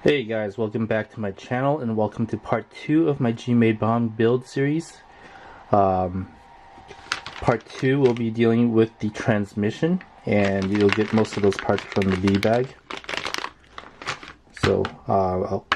Hey guys, welcome back to my channel and welcome to part 2 of my GMADE BOM build series. Part 2 will be dealing with the transmission, and you'll get most of those parts from the B bag. So I'll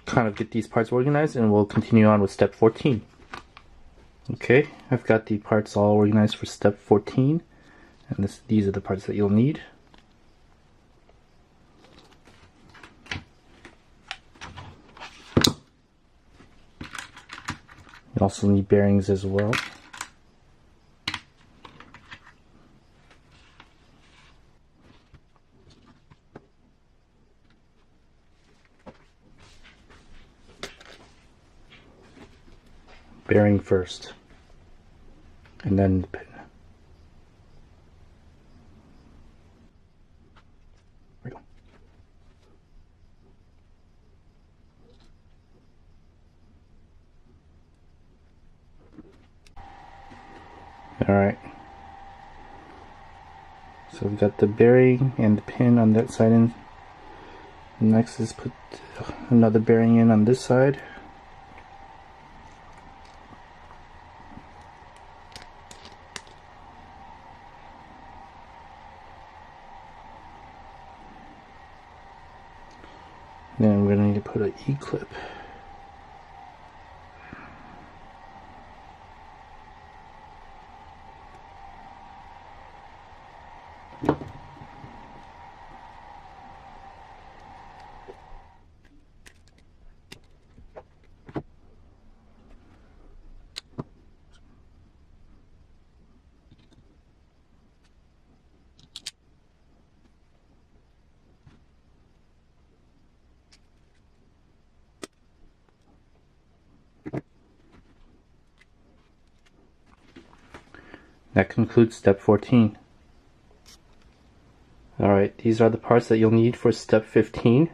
kind of get these parts organized and we'll continue on with step 14. Okay, I've got the parts all organized for step 14, and these are the parts that you'll need. You also need bearings as well. Bearing first, and then the pin. There we go. Alright, so we've got the bearing and the pin on that side in. Next is put another bearing in on this side. Then we're going to need to put an E-clip. That concludes step 14. Alright, these are the parts that you'll need for step 15.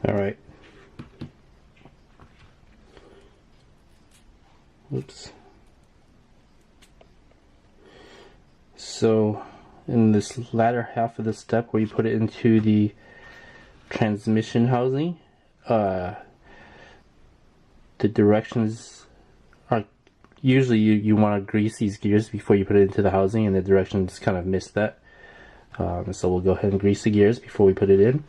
Alright. Oops. So in this latter half of the step where you put it into the transmission housing, the directions are usually you want to grease these gears before you put it into the housing, and the directions kind of miss that. So we'll go ahead and grease the gears before we put it in.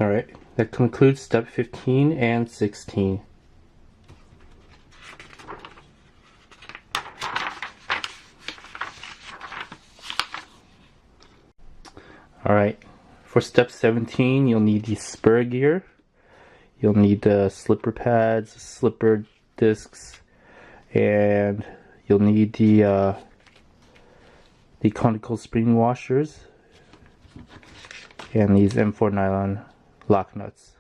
Alright, That concludes step 15 and 16. Alright, for step 17 you'll need the spur gear, you'll need the slipper pads, slipper discs, and you'll need the conical spring washers and these M4 nylon lock nuts.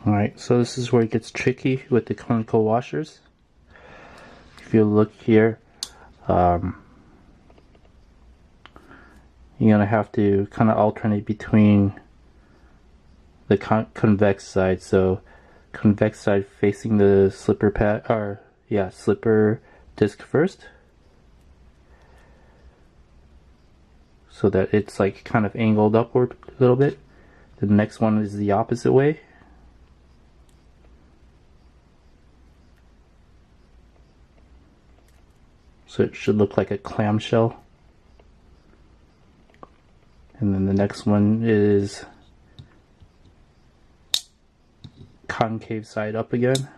Alright, so this is where it gets tricky with the conical washers. If you look here, you're going to have to kind of alternate between the convex side. So convex side facing the slipper pad, or yeah, slipper disc first, so that it's like kind of angled upward a little bit. The next one is the opposite way. So it should look like a clamshell. And then the next one is concave side up again.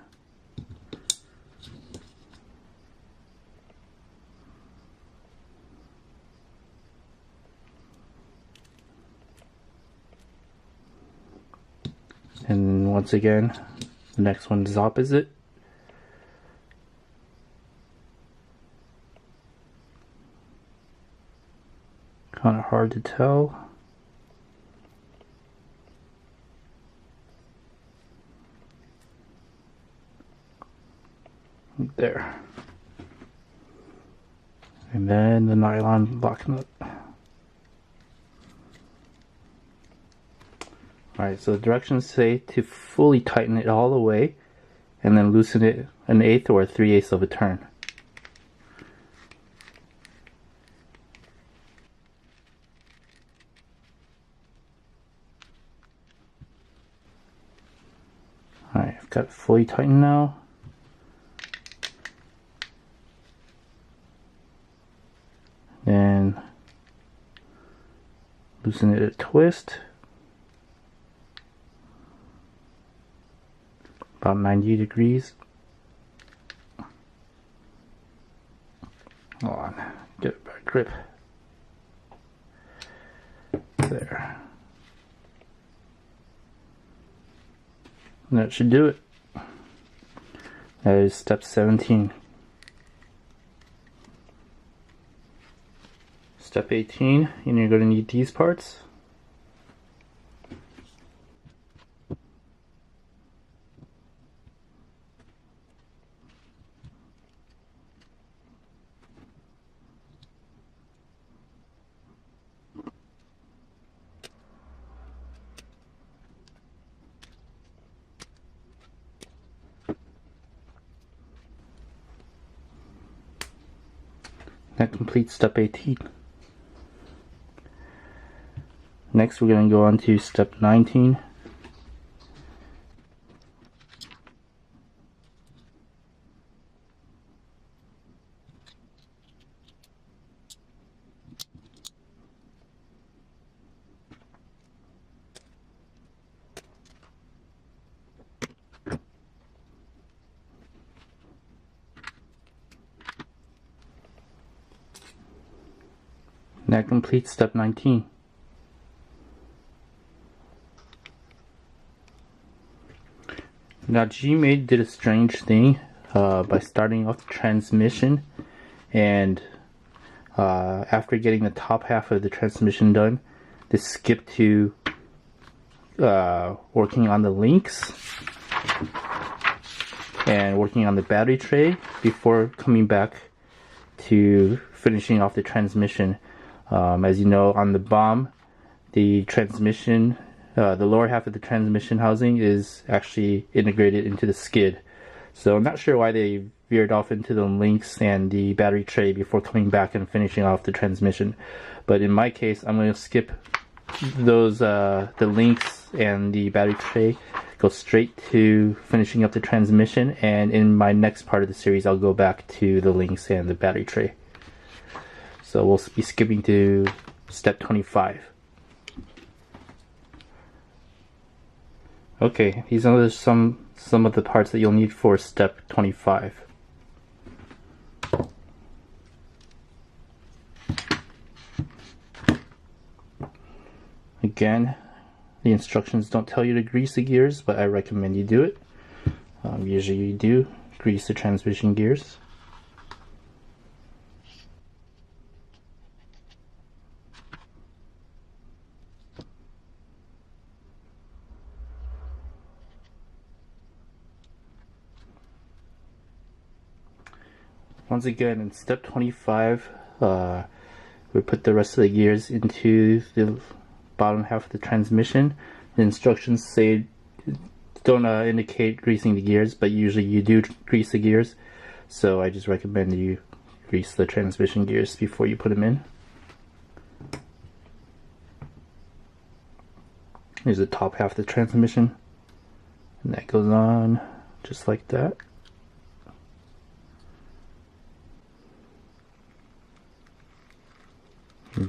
And once again, the next one is opposite. Kind of hard to tell. There. And then the nylon lock nut. Alright, so the directions say to fully tighten it all the way and then loosen it 1/8 or 3/8 of a turn. Alright, I've got it fully tightened now. Then loosen it a twist. About 90 degrees. Hold on, get a better grip. There. And that should do it. That is step 17. Step 18, and you're going to need these parts. That completes step 18. Next we're going to go on to step 19. That completes step 19. Now GMADE did a strange thing by starting off the transmission, and after getting the top half of the transmission done, they skipped to working on the links and working on the battery tray before coming back to finishing off the transmission. As you know, on the BOM, the transmission, the lower half of the transmission housing is actually integrated into the skid. So I'm not sure why they veered off into the links and the battery tray before coming back and finishing off the transmission. But in my case, I'm going to skip those the links and the battery tray, go straight to finishing up the transmission, and in my next part of the series I'll go back to the links and the battery tray. So we'll be skipping to step 25. Okay, these are some of the parts that you'll need for step 25. Again, the instructions don't tell you to grease the gears, but I recommend you do it. Usually you do grease the transmission gears. Once again, in step 25, we put the rest of the gears into the bottom half of the transmission. The instructions say don't indicate greasing the gears, but usually you do grease the gears, so I just recommend you grease the transmission gears before you put them in. Here's the top half of the transmission, and that goes on just like that.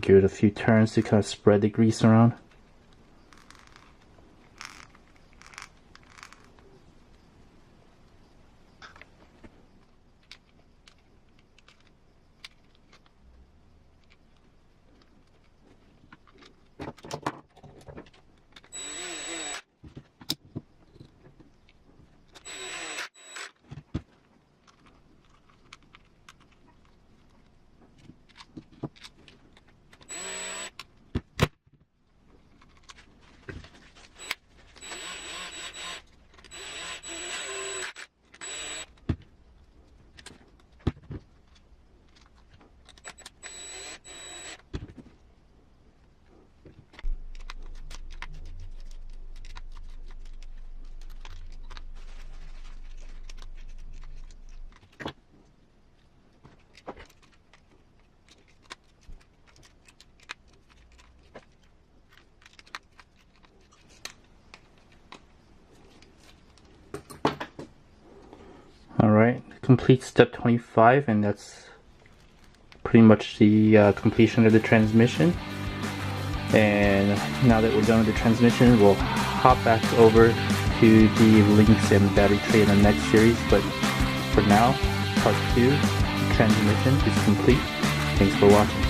Give it a few turns to kind of spread the grease around. Alright, complete step 25, and that's pretty much the completion of the transmission. And now that we're done with the transmission, we'll hop back over to the links and battery tray in the next series. But for now, part 2, transmission, is complete. Thanks for watching.